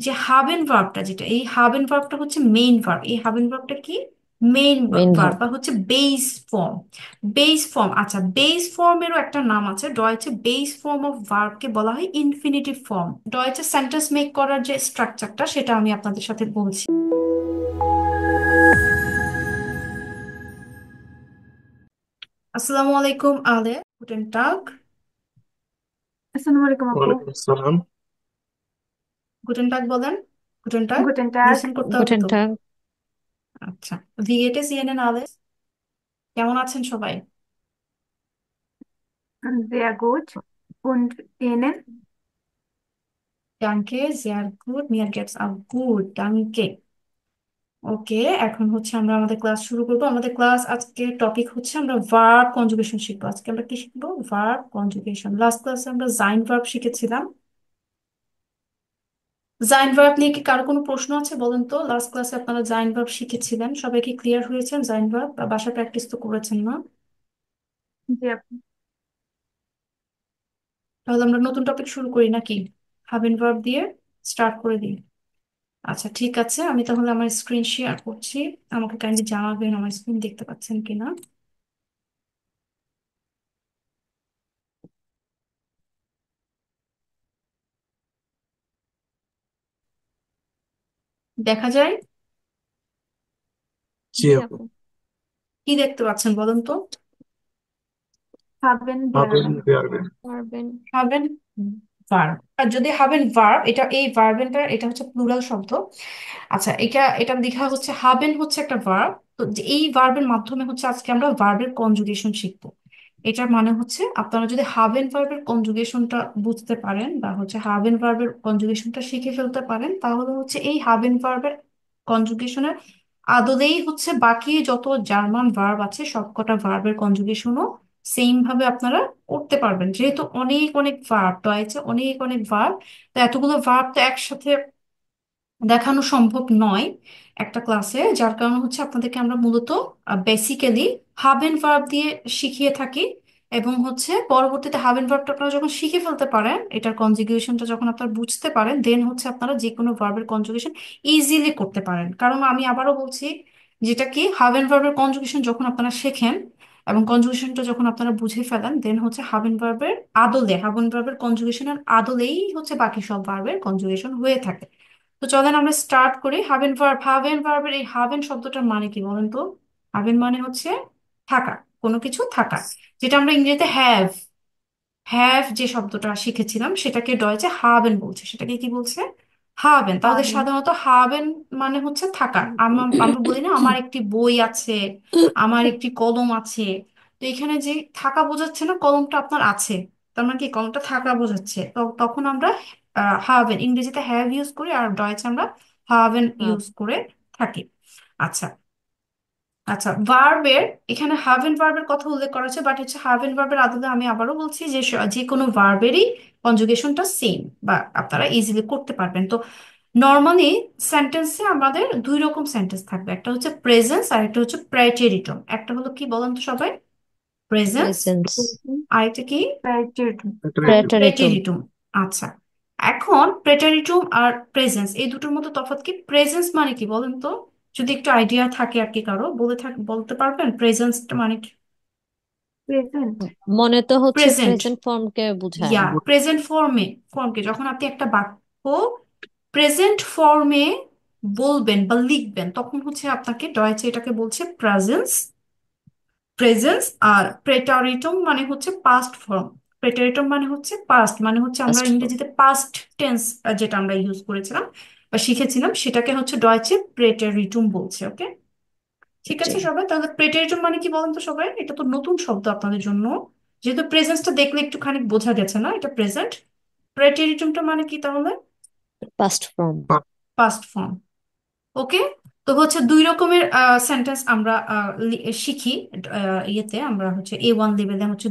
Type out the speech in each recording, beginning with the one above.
যে হাবেন ভার্বটা, যেটা এই হাবেন ভার্বটা হচ্ছে মেইন ভার্ব, এই হাবেন ভার্বটা কি মেইন মেইন ভার্ব ভার্ব। বা হচ্ছে বেস ফর্ম। বেস ফর্ম, আচ্ছা বেস ফর্মেরও একটা নাম আছে ডয়েচে। বেস ফর্ম অফ ভার্বকে বলা হয় infinitive form. Deutsche sentence make করার যে স্ট্রাকচারটা সেটা আমি আপনাদের সাথে বলছি। আসসালামু আলাইকুম আলে, গুটেন টাগ। আসসালামু আলাইকুম আপু। ওয়ালাইকুম আসসালাম। গুটেন টাগ বলেন। গুটেন টাগ গুটেন টাগ। লিসেন করতে হবে গুটেন তো। টাগ। আচ্ছা, ভিগেটে সিএনএন আলে, কেমন আছেন সবাই? Sehr gut. Und Ihnen? ডানকে, sehr gut, mir geht's auch gut, danke। ওকে, এখন হচ্ছে আমরা আমাদের ক্লাস শুরু করবো। আমাদের ক্লাস আজকে টপিক হচ্ছে আমরা ভার্ব কনজুগেশন শিখবো। আজকে আমরা কি শিখবো? Verb conjugation. লাস্ট ক্লাসে আমরা জাইন ভার্ব শিখেছিলাম। জাইন ভার্ব নিয়ে কি কারো কোনো প্রশ্ন আছে বলেন তো? লাস্ট ক্লাসে আপনারা জাইন ভার্ব শিখেছিলেন, সবাই কি ক্লিয়ার হয়েছেন জাইন ভার্ব, বা বাসা প্র্যাকটিস তো করেছেন না? জি আপু। তাহলে আমরা নতুন টপিক শুরু করি নাকি? হাবেন ভার্ব দিয়ে স্টার্ট করে দিই। আচ্ছা ঠিক আছে, আমি তাহলে আমার স্ক্রিন শেয়ার করছি। আমাকে কাইন্ডলি জানাবেন আমার স্ক্রিন দেখতে পাচ্ছেন কিনা। দেখা যায়? জি জি আপু। আপু। কি দেখতে পাচ্ছেন বলেন তো? Haben হাবেন werden. বিয়ারবেন। পারবেন। হাবেন ভার্ব, আর যদি হাবেন ভার্ব, এটা এই ভার্বেনটা এটা হচ্ছে প্লুরাল শব্দ। আচ্ছা, এটা এটা লেখা হচ্ছে হাবেন হচ্ছে একটা ভার্ব। তো যে এই ভার্বের মাধ্যমে হচ্ছে আজকে আমরা ভার্বের কনজুগেশন শিখবো। এটার মানে হচ্ছে আপনারা যদি হাবেন ভার্বের কনজুগেশনটা বুঝতে পারেন বা হচ্ছে হাবেন ভার্বের কনজুগেশনটা শিখে ফেলতে পারেন, তাহলে হচ্ছে এই হাবেন ভার্বের কনজুগেশনের আদলেই হচ্ছে বাকি যত জার্মান ভার্ব আছে সবকটা ভার্বের কনজুগেশনও সেম ভাবে আপনারা করতে পারবেন। যেহেতু অনেক অনেক ভার্ব রয়েছে, অনেক অনেক ভার্ব, তো এতগুলো ভার্ব তো একসাথে দেখানো সম্ভব নয় একটা ক্লাসে। যার কারণে হচ্ছে আপনাদেরকে আমরা মূলত বেসিক্যালি হাবেন ভার্ব দিয়ে শিখিয়ে থাকি। এবং হচ্ছে পরবর্তীতে হাবেন ভার্বটা আপনারা যখন শিখে ফেলতে পারেন, এটার কনজুগেশনটা যখন আপনারা বুঝতে পারেন, দেন হচ্ছে আপনারা যে কোনো ভার্বের কনজুগেশন ইজিলি করতে পারেন। কারণ আমি আবারও বলছি, যেটা কি হাবেন ভার্বের কনজুগেশন যখন আপনারা শেখেন এবং কনজুগেশনটা যখন আপনারা বুঝে ফেলেন, দেন হচ্ছে হাবেন ভার্বের আদলে, হাবেন ভার্বের কনজুগেশনের আদলেই হচ্ছে বাকি সব ভার্বের কনজুগেশন হয়ে থাকে। তো চলেন আমরা স্টার্ট করি। হাবেন ভার্ব, হাবেন ভার্বের এই হাবেন শব্দটার মানে কি বলেন তো? হাবেন মানে হচ্ছে থাকা, কোনো কিছু থাকা, যেটা আমরা ইংরেজিতে হ্যাভ, হ্যাভ যে শব্দটা শিখেছিলাম সেটাকে ডয়েচে হাবেন বলছে। সেটাকে কি বলছে? হাবেন। তাহলে Haben. সাধারণত হাবেন মানে হচ্ছে থাকা। আমরা আমরা বলি না আমার একটি বই আছে, আমার একটি কলম আছে। তো এখানে যে থাকা বোঝাচ্ছে না, কলমটা আপনার আছে, তার মানে কি কলমটা থাকা বোঝাচ্ছে। তো তখন আমরা হাবেন, ইংরেজিতে হ্যাভ ইউজ করি আর ডয়েচে আমরা হাবেন ভাব। ইউজ করে থাকি। আচ্ছা, আচ্ছা ভার্বের এখানে হাভেন ভার্বের কথা উল্লেখ করা হচ্ছে, বাট হচ্ছে হাভেন ভার্বের আদলে আমি আবারও বলছি যে যে কোনো ভার্বেরই কনজুগেশনটা সেম বা আপনারা ইজিলি করতে পারবেন। তো নর্মালি সেন্টেন্সে আমাদের দুই রকম সেন্টেন্স থাকবে, একটা হচ্ছে প্রেজেন্স আর একটা হচ্ছে প্রেটেরিটম। একটা হলো কি বলেন তো সবাই? প্রেজেন্স। প্রেজেন্স। আর এটা কি? Vertreten. প্রেটারেটিভ। প্রেটারিটম। প্রেটেরিটুম। আচ্ছা, এখন প্রেটারিটুম আর প্রেজেন্স এই দুটোর মধ্যে তফাৎ কি? প্রেজেন্স মানে কি বলেন তো? যদি একটু আইডিয়া থাকে আর কি কারো, বলতে পারবেন প্রেজেন্সটা মানে কি? Present. মনে তো হচ্ছে প্রেজেন্ট, প্রেজেন্ট ফর্মকে বোঝায়। ইয়া প্রেজেন্ট ফর্মে, ফর্মকে যখন আপনি একটা বাক্য প্রেজেন্ট ফর্মে বলবেন বা লিখবেন, তখন হচ্ছে আপনাকে ডয়েচে এটাকে বলছে প্রেজেন্স, প্রেজেন্স। আর প্রেটারিটম মানে হচ্ছে পাস্ট ফর্ম। প্রেটারিটম মানে হচ্ছে পাস্ট, মানে হচ্ছে আমরা ফার্স্ট ফর্ম। ইংরেজিতে পাস্ট টেন্স যেটা আমরা ইউজ করেছিলাম বা শিখেছিলাম সেটাকে হচ্ছে ডয়েচে প্রেটারিটম বলছে। ওকে, ঠিক জি। আছে সবাই। তাহলে প্রেটারিটম মানে কি বলেন তো সবাই? এটা তো নতুন শব্দ আপনাদের জন্য, যেহেতু প্রেজেন্সটা দেখলে একটুখানি বোঝা গেছে না এটা প্রেজেন্ট। প্রেটারিটমটা মানে কি তাহলে? First form. Past form. Okay, তো হচ্ছে দুই রকমের সেন্টেন্স আমরা শিখি। ইয়েতে আমরা হচ্ছে A1 লেভেলে হচ্ছে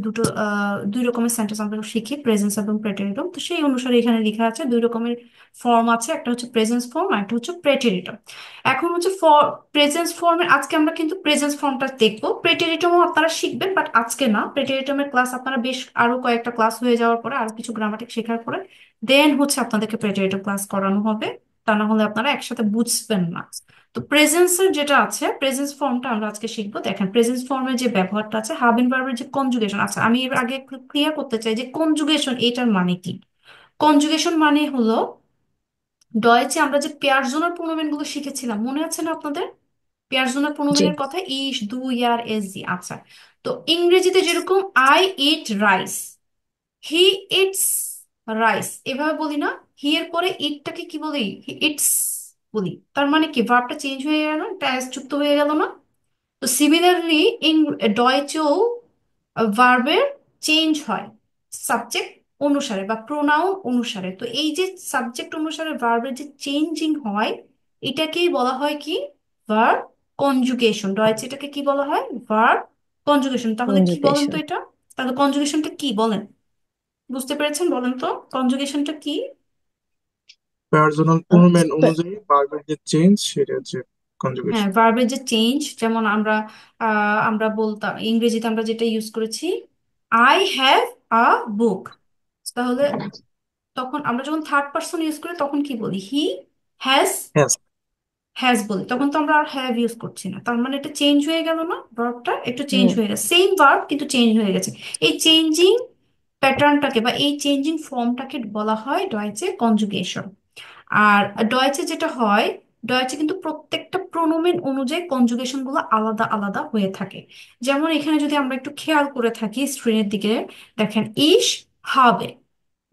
দুই রকমের সেন্টেন্স আমরা শিখি, প্রেজেন্স এবং প্রেটেরিটম। তো সেই অনুসারে এখানে লেখা আছে দুই রকমের ফর্ম আছে, একটা হচ্ছে প্রেজেন্স ফর্ম আর একটা হচ্ছে প্রেটেরিটম। এখন হচ্ছে প্রেজেন্স ফর্মের আজকে আমরা কিন্তু প্রেজেন্স ফর্মটা দেখবো, প্রেটেরিটমও আপনারা শিখবেন বাট আজকে না। প্রেটেরিটমের ক্লাস আপনারা বেশ আরো কয়েকটা ক্লাস হয়ে যাওয়ার পরে, আরো কিছু গ্রামাটিক শেখার পরে দেন হচ্ছে আপনাদেরকে প্রেটেরিটম ক্লাস করানো হবে। তা না হলে আপনারা একসাথে বুঝবেন না। তো প্রেজেন্সের যেটা আছে, প্রেজেন্স ফর্মটা আমরা আজকে শিখবো। দেখেন প্রেজেন্স ফর্মের যে ব্যবহারটা আছে, হাবিন ভার্বের যে কনজুগেশন। আচ্ছা আমি এর আগে ক্লিয়ার করতে চাই যে কনজুগেশন এটার মানে কি। কনজুগেশন মানে হলো, ডয়েচে আমরা যে পেয়ারজনাল প্রোনোমেন গুলো শিখেছিলাম, মনে আছে না আপনাদের? পেয়ারজনাল জি। প্রোনোমেনের কথা, ইস, দু, ইয়ার, এস, জি। আচ্ছা, তো ইংরেজিতে যেরকম I eat rice, he eats rice, এভাবে বলি না? হি এর পরে ইটটাকে কি বলি? হি ইটস বলি। তার মানে কি, ভার্বটা চেঞ্জ হয়ে গেল, একটা এস যুক্ত হয়ে গেল না? তো সিমিলারলি ইন ডয়েচেও ভার্বের চেঞ্জ হয় সাবজেক্ট অনুসারে বা প্রোনাউন অনুসারে। তো এই যে সাবজেক্ট অনুসারে ভার্বের যে চেঞ্জিং হয়, এটাকেই বলা হয় কি? Verb conjugation. ডয়েচে এটাকে কি বলা হয়? Verb conjugation. তাহলে কি বলেন তো কনজুগেশন। এটা? তাহলে কনজুগেশনটা কি বলেন? বুঝতে পেরেছেন? বলেন তো কনজুগেশনটা কি। পার্সোনাল প্রোনোমেন অনুযায়ী ভার্বের যে চেঞ্জ সেটা হচ্ছে হ্যাঁ, কনজুগেশন। ভার্বের যে চেঞ্জ, যেমন আমরা বলতাম ইংরেজিতে আমরা যেটা ইউজ করেছি, আই হ্যাভ আ বুক। তাহলে তখন আমরা যখন থার্ড পার্সন ইউজ করি তখন কি বলি? হি হ্যাজ হ্যাঁ। হ্যাজ বলি, তখন তো আমরা আর হ্যাভ ইউজ করছি না। তার মানে এটা চেঞ্জ হয়ে গেল না? ভার্বটা একটু চেঞ্জ হুম। হয়ে গেছে, সেম ভার্ব কিন্তু চেঞ্জ হয়ে গেছে। এই চেঞ্জিং প্যাটার্নটাকে বা এই চেঞ্জিং ফর্মটাকে বলা হয় ডয়েচে কনজুগেশন। আর ডয়েচে যেটা হয়, ডয়েচে কিন্তু প্রত্যেকটা প্রোনোমেন অনুযায়ী কনজুগেশন গুলো আলাদা আলাদা হয়ে থাকে। যেমন এখানে যদি আমরা একটু খেয়াল করে থাকি স্ক্রিনের দিকে, দেখেন ইস হবে,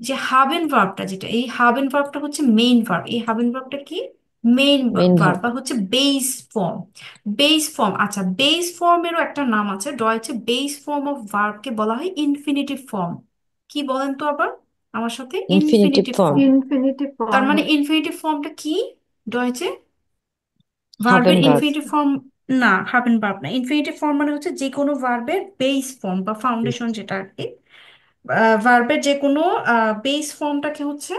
যে হাবেন ভার্বটা, যেটা এই হাবেন ভার্বটা হচ্ছে মেইন ভার্ব। এই হাবেন ভার্বটা কি? Main main verb verb. বা হচ্ছে বেস ফর্ম। বেস ফর্ম, আচ্ছা বেস ফর্মেরও একটা নাম আছে ডয়েচে। বেস ফর্ম অফ ভার্বকে বলা হয় ইনফিনিটিভ ফর্ম। কি বলেন তো আবার আমার সাথে? Infinitive infinitive form. Form. Infinitive তার ফর্ম। মানে ইনফিনিটিভ ফর্মটা কি ডয়েচে? ভার্বের হাবেন ভার্ব। ইনফিনিটিভ ফর্ম না, হাবেন ভার্ব না। ইনফিনিটিভ ফর্ম মানে হচ্ছে যে কোনো ভার্বের বেস ফর্ম বা ফাউন্ডেশন, যেটা আর কি। ভার্বের যে কোনো বেস ফর্মটাকে হচ্ছে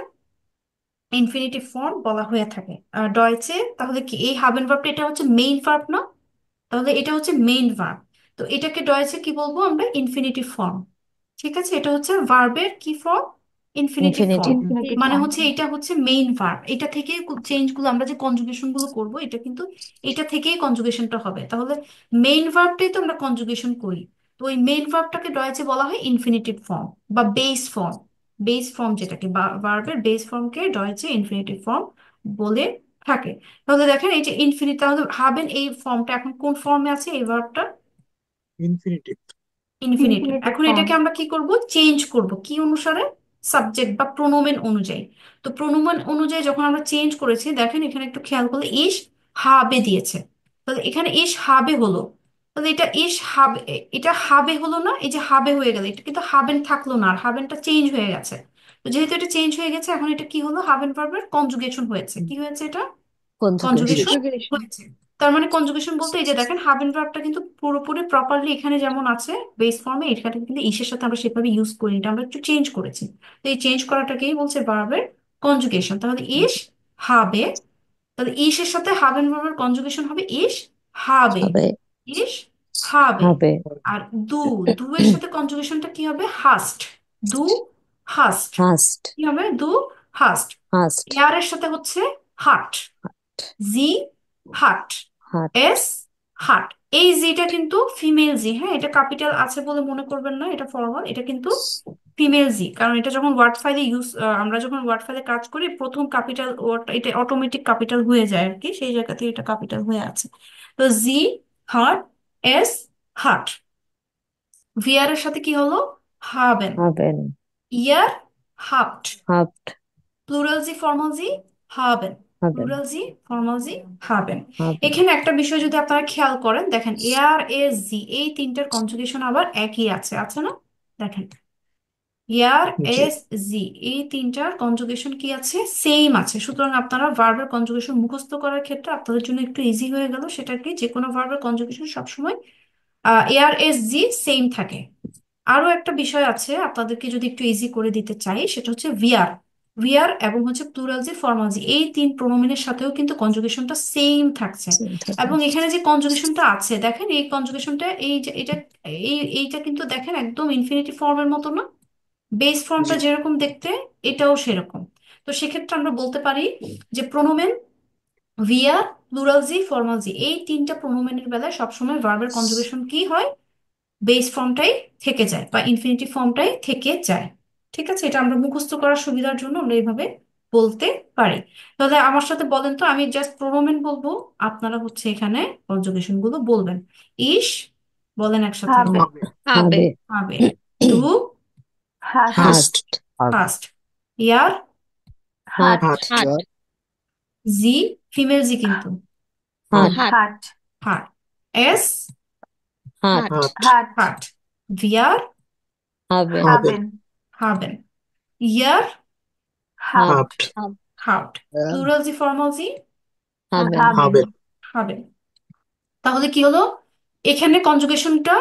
ইনফিনিটিভ ফর্ম বলা হয়ে থাকে ডয়েচে। তাহলে কি এই হাবেন ভার্বটা, এটা হচ্ছে মেইন ভার্ব না? তাহলে এটা হচ্ছে মেইন ভার্ব। তো এটাকে ডয়েচে কি বলবো আমরা? Infinitive form. ঠিক আছে, এটা হচ্ছে ভার্বের কি form? Infinitive form. Infinitive. Infinitive মানে ফর্ম। হচ্ছে এটা হচ্ছে মেইন ভার্ব। এটা থেকে চেঞ্জ গুলো, আমরা যে কনজুগেশন গুলো করবো, এটা কিন্তু এটা থেকেই কনজুগেশনটা হবে। তাহলে মেইন ভার্বটাই তো আমরা কনজুগেশন করি। তো ওই মেইন ভার্বটাকে ডয়েচে বলা হয় ইনফিনিটিভ ফর্ম বা বেস ফর্ম। বেস ফর্ম যেটাকে, ভার্বের বেস ফর্মকে ডয়েচে ইনফিনিটিভ ফর্ম বলে থাকে। তাহলে দেখেন এই যে ইনফিনিট, তাহলে ভাবেন এই ফর্মটা এখন কোন ফর্মে আছে এই ভার্বটা? ইনফিনিটিভ। ইনফিনিটিভ। ইনফিনিটিভ এখন ফর্ম। এটাকে আমরা কি করব? চেঞ্জ করব কি অনুসারে? সাবজেক্ট বা প্রোনোমেন অনুযায়ী। তো প্রোনোমেন অনুযায়ী যখন আমরা চেঞ্জ করেছি, দেখেন এখানে একটু খেয়াল করলে ইস হাবে দিয়েছে। তাহলে এখানে ইস হাবে হলো। তাহলে এটা ইস হাবে, এটা হাবে হলো না? এই যে হাবে হয়ে গেল, এটা কিন্তু হাবেন থাকলো না, আর হাবেনটা চেঞ্জ হয়ে গেছে। তো যেহেতু এটা চেঞ্জ হয়ে গেছে, এখন এটা কি হলো? হাবেন ভার্বের কনজুগেশন হয়েছে। কি হয়েছে এটা? কনজুগেশন। Conjugation conjugation. হয়েছে। তার মানে কনজুগেশন বলতে এই যে দেখেন হাবেন ভার্বটা কিন্তু পুরোপুরি প্রপারলি এখানে যেমন আছে বেস ফর্মে, এখানে কিন্তু ইসের সাথে আমরা সেভাবে ইউজ করি, এটা আমরা একটু চেঞ্জ করেছি। তো এই চেঞ্জ করাটাকেই বলছে ভার্বের কনজুগেশন। তাহলে ইস হবে, তাহলে ইসের সাথে হাবেন ভার্বের কনজুগেশন হবে ইস হাবে। হবে। ইস হাবে। হবে। আর দু, দু এর সাথে কনজুগেশনটা কি হবে? হাস্ট। দু হাস্ট। হাস্ট। কি হবে? দু হাস্ট। হাস্ট। এয়ারের সাথে হচ্ছে হাট। জি হাট। হাট। এস হাট। এই জিটা কিন্তু ফিমেল জি, হ্যাঁ, এটা ক্যাপিটাল আছে বলে মনে করবেন না, এটা ফরমাল, এটা কিন্তু ফিমেল জি। কারণ এটা যখন ওয়ার্ড ফাইলে আমরা যখন ওয়ার্ড ফাইলে কাজ করি, প্রথম ক্যাপিটাল ওয়ার্ড এটা অটোমেটিক ক্যাপিটাল হয়ে যায় আর কি, সেই জায়গাতে এটা ক্যাপিটাল হয়ে আছে। তো জি হাট, এস হাট। ভিআর এর সাথে কি হলো? হাবেন। হবেন। ইয়ার হাফট। হাফট। প্লুরাল জি ফর্মাল জি হাবেন। হবেন। প্লুরাল জি ফর্মাল জি হাবেন। হবেন। এখানে একটা বিষয় যদি আপনারা খেয়াল করেন, দেখেন এয়ার এস জি এই তিনটার কনজুগেশন আবার একই আছে, আছে না? দেখেন এয়ার জি। এস জি এই তিনটার কনজুগেশন কি আছে? সেম আছে। সুতরাং আপনারা ভার্বের কনজুগেশন মুখস্থ করার ক্ষেত্রে আপনাদের জন্য একটু ইজি হয়ে গেল। সেটা কি, যে কোনো ভার্বের কনজুগেশন সবসময় এয়ার এস জি সেম থাকে। আরো একটা বিষয় আছে আপনাদেরকে যদি একটু ইজি করে দিতে চাই, সেটা হচ্ছে ভিআর। ভিআর এবং হচ্ছে প্লুরাল জি ফর্মাল জি এই তিন প্রোনোমিনের সাথেও কিন্তু কনজুগেশনটা সেম থাকছে। সেম থাকে। এবং এখানে যে কনজুগেশনটা আছে, দেখেন এই কনজুগেশনটা, এই যে এটা, এইটা কিন্তু দেখেন একদম ইনফিনিটিভ ফর্মের মতো না? বেস ফর্মটা জি। যেরকম দেখতে, এটাও সেরকম। তো সেক্ষেত্রে আমরা বলতে পারি যে প্রোনোমেন ভিয়া, প্লুরাল জি, ফর্মাল জি, এই তিনটা প্রোনোমেনের বেলায় সবসময় ভার্বের কনজুগেশন কি হয়, বেস ফর্মটাই থেকে যায় বা ইনফিনিটিভ ফর্মটাই থেকে যায়। ঠিক আছে, এটা আমরা মুখস্থ করার সুবিধার জন্য আমরা এইভাবে বলতে পারি। তাহলে আমার সাথে বলেন তো, আমি জাস্ট প্রোনোমেন বলবো, আপনারা হচ্ছে এখানে কনজুগেশন গুলো বলবেন। ইস, বলেন একসাথে। হবে, হবে, হবে। হবে। হবে। ডু, হাস্ট, হাস্ট, হাস্ট। ফাস্ট। ইয়ার, হাট। হাট, হাট, হাট। জি, ফিমেল জি কিন্তু, হাট। হাট, হাট। হাট, হাট। এস, হাট। হাট, হাট, হাট। ভিয়ার, হাবেন। haben, হাবেন, হাবেন। ইয়ার, হাট। হাট, habt, হাউট। প্লুরাল জি, ফর্মাল জি, হাবেন। হাবেন, haben, হাবেন। তাহলে কি হলো এখানে কনজুগেশনটা,